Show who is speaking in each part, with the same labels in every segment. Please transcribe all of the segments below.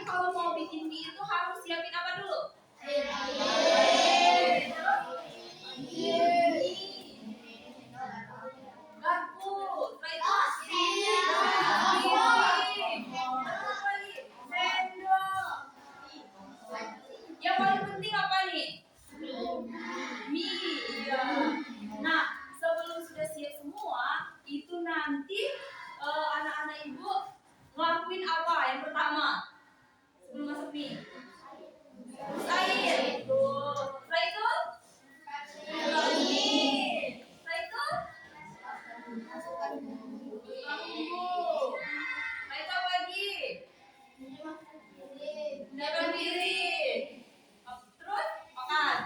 Speaker 1: kalau mau bikin mie itu harus siapin apa dulu? Yang paling penting apa nih? Mie. Iya. Nah, sebelum sudah siap semua, itu nanti anak-anak ibu ngelakuin apa yang pertama? Sebelum masak mie. Air. Tuh. Setelah itu? Setelah itu? Masukkan bumbu. Setelah itu apa lagi? Menyiapkan piring. Terus makan.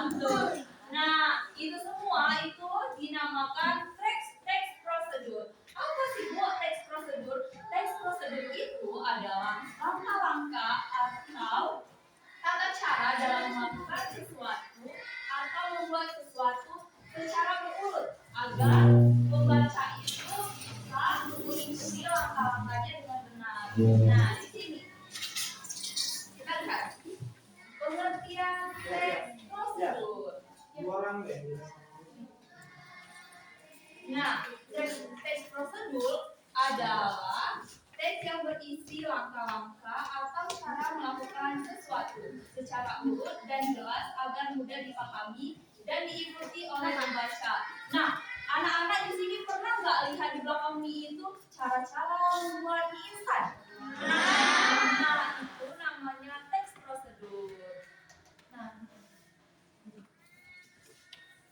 Speaker 1: Betul. Nah, itu semua itu dinamakan text procedure. Apa sih Bu text procedure? Text procedure itu adalah langkah-langkah atau tata cara dalam melakukan sesuatu atau membuat sesuatu secara berurut agar pembaca itu bisa mengikuti langkah-langkahnya dengan benar. Nah, di sini kita lihat pengertian text procedure. Nah, text procedure adalah teks yang berisi langkah-langkah atau cara melakukan sesuatu secara urut dan jelas agar mudah dipahami dan diikuti oleh pembaca. Nah, anak-anak di sini pernah nggak lihat di belakang mie itu cara-cara membuat mie instan? Nah, itu namanya text procedure. Nah,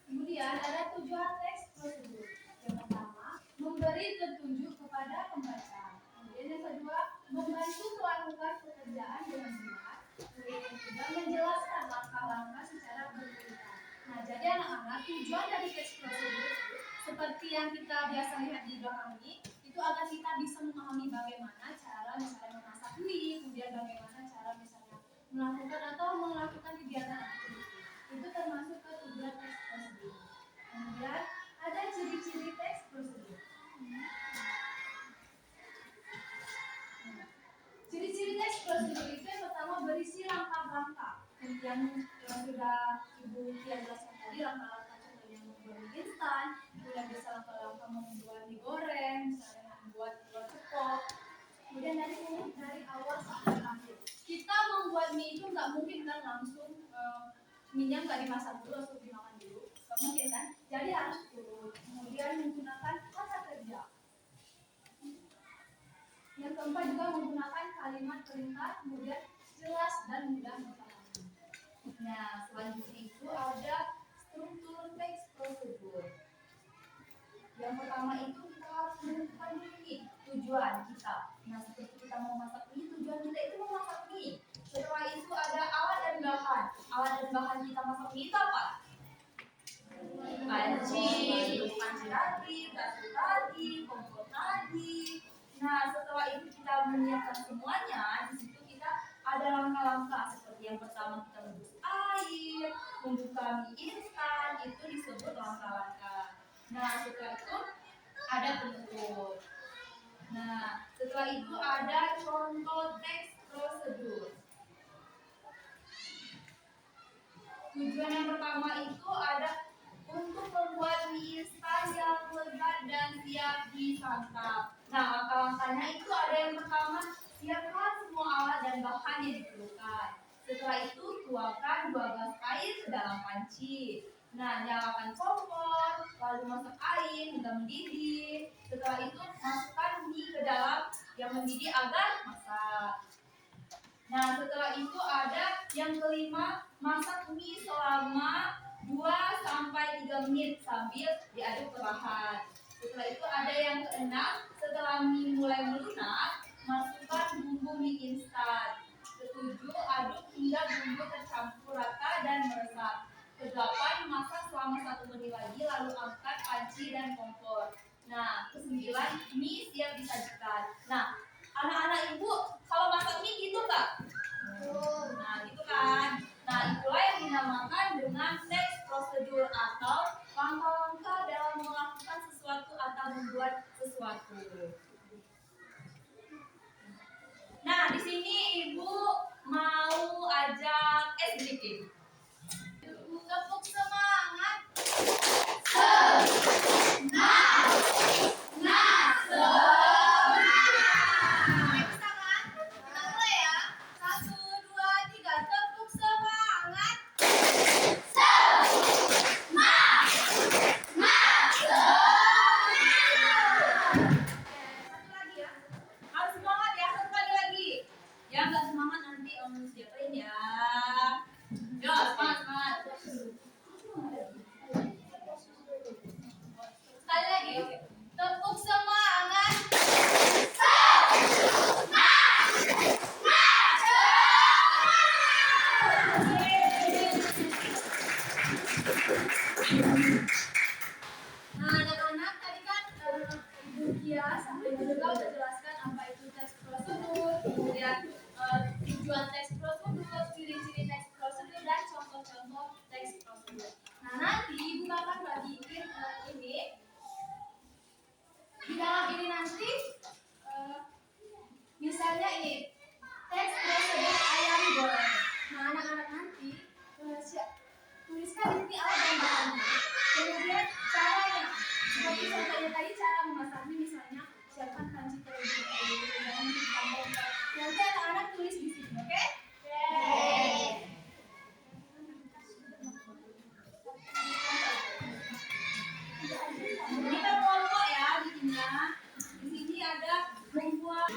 Speaker 1: kemudian ada tujuan text procedure. Yang pertama, memberi petunjuk kepada pembaca. Kemudian yang kedua, membantu melakukan pekerjaan dengan benar. Kemudian yang ketiga, menjelaskan langkah-langkah secara berurutan. Nah, jadi anak-anak, tujuan dari text procedure seperti yang kita biasa lihat di belakang ini, itu agar kita bisa memahami bagaimana cara misalnya memasak mie, kemudian bagaimana cara misalnya melakukan kegiatan aktivitas. Itu termasuk ke tujuan text procedure. Kemudian ada ciri-ciri text procedure. Ciri-ciri text procedure itu yang pertama berisi langkah-langkah yang sudah Ibu Tia jelaskan tadi, langkah-langkah contohnya membuat mie instan, kemudian bisa langkah-langkah membuat mie goreng, misalnya membuat cepok. Kemudian dari awal sampai akhir. Kita membuat mie itu nggak mungkin kan langsung minyak nggak dimasak dulu atau dimakan dulu, nggak mungkin kan? Jadi harus urut. Kemudian menggunakan kata kerja. Yang keempat juga menggunakan kalimat perintah, kemudian jelas dan mudah dipahami. Nah, selanjutnya itu ada struktur text procedure. Yang pertama itu kita harus menentukan dulu nih tujuan kita. Nah, seperti kita mau masak mie, tujuan kita itu memasak mie. Setelah itu ada alat dan bahan. Alat dan bahan kita masak mie itu apa? Panci tadi, batu tadi, kompor tadi. Nah, setelah itu kita menyiapkan semuanya, di situ kita ada langkah-langkah seperti yang pertama kita rebus air, membuka mie instan, itu disebut langkah-langkah. Nah, setelah itu ada pengukur. Nah, setelah itu ada contoh text procedure. Tujuan yang pertama itu ada untuk membuat mie instan yang lezat dan siap disantap. Nah, langkah-langkahnya itu ada yang pertama, siapkan semua alat dan bahan yang diperlukan. Setelah itu, tuangkan 12 air ke dalam panci. Nah, nyalakan kompor, lalu masak air hingga mendidih. Setelah itu, masukkan mie ke dalam yang mendidih agar masak. Nah, setelah itu ada yang kelima, masak mie selama 2-3 menit sambil diaduk perlahan. Setelah itu ada yang keenam, setelah mie mulai melunak, masukkan bumbu mie instan. Ketujuh, aduk hingga bumbu tercampur rata dan meresap. Kedelapan, masak selama 1 menit lagi, lalu angkat panci dan kompor. Nah, kesembilan, mie siap disajikan. Nah, anak-anak ibu kalau masak mie gitu nggak? Nah, gitu kan. Nah, itulah yang dinamakan dengan text procedure atau langkah-langkah dalam melakukan sesuatu atau membuat sesuatu. Nah, di sini tujuan teks prosedur, ciri-ciri teks prosedur, dan contoh-contoh teks prosedur. Nah, nanti Ibu akan bagiin ini. Di dalam ini nanti misalnya ini teks prosedur ayam goreng. Nah, anak-anak nanti tuliskan di sini alat dan bahannya. Kemudian caranya, seperti contohnya tadi cara memasaknya, misalnya siapkan panci terlebih dahulu dan ditambah. Nanti anak-anak tulis di sini, oke? Kita kelompok ya bikinnya. Di sini ada membuat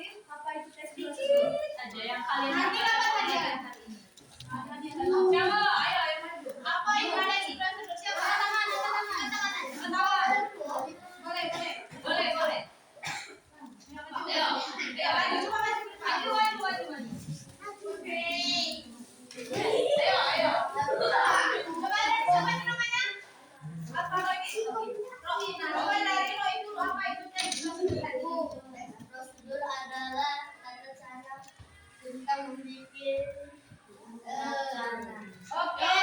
Speaker 1: dengerin apa itu tes prosedur aja yang kalian nanti apa tadi ya? Siapa? Ayo maju. Apa itu tes prosedur? Siapa? Tangan. Boleh. Ayo, maju. Oke. Ayo. Coba namanya. Apa lagi? Coba dari Roy itu apa itu tes prosedur tadi?
Speaker 2: Prosedur adalah tata cara tentang membuat rencana.
Speaker 1: Oke.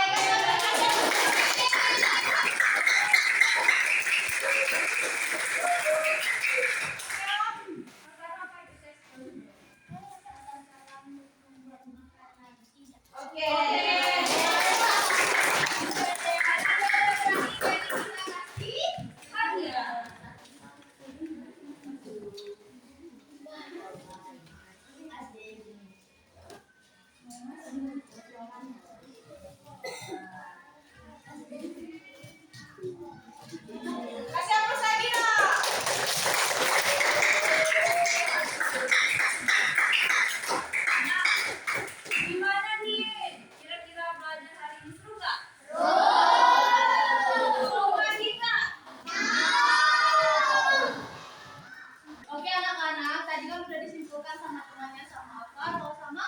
Speaker 1: Kasih hapus lagi dong. Gimana nih? Kira-kira belajar hari ini seru nggak? Seru lagi nggak? Oke anak-anak, tadi kan udah disimpulkan sama temannya sama apa? Atau sama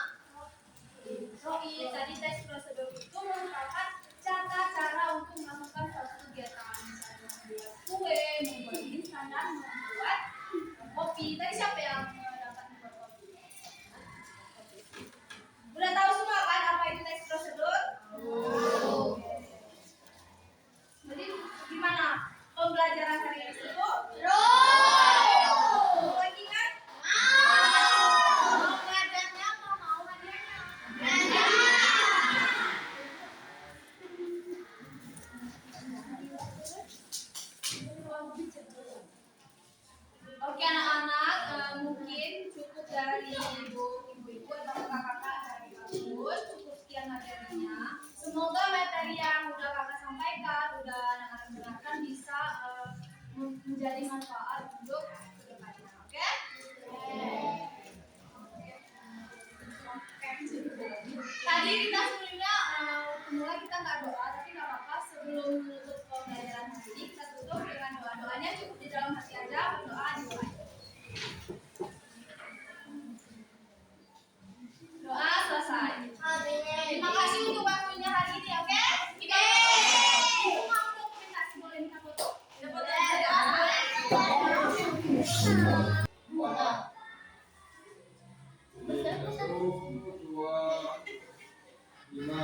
Speaker 1: Roy. Tadi tes prosedur itu merupakan cara untuk melakukan suatu kegiatan, misalnya membuat kue, membuat instan, dan membuat kopi. Tadi siapa yang dapat membuat kopi? Udah tahu semua kan apa itu tes prosedur? Jadi gimana pembelajaran hari ini itu? Lagi kan? Mau belajarnya apa mau hadiahnya? Oke anak-anak, mungkin cukup dari ibu-ibu atau kakak-kakak dari kampus. Cukup sekian materinya. Semoga materi yang udah kakak sampaikan, udah anak-anak dengarkan bisa menjadi manfaat untuk kedepannya. Oke? Tadi kita sebelumnya mulai kita nggak doa, tapi nggak apa-apa. Sebelum menutup pembelajaran hari ini kita tutup dengan doanya cukup di dalam hati aja, berdoa dimulai. Doa selesai. Terima kasih untuk waktunya hari ini, oke? Kita mau dokumentasi, boleh minta foto? Minta foto aja.
Speaker 2: Satu, dua, lima.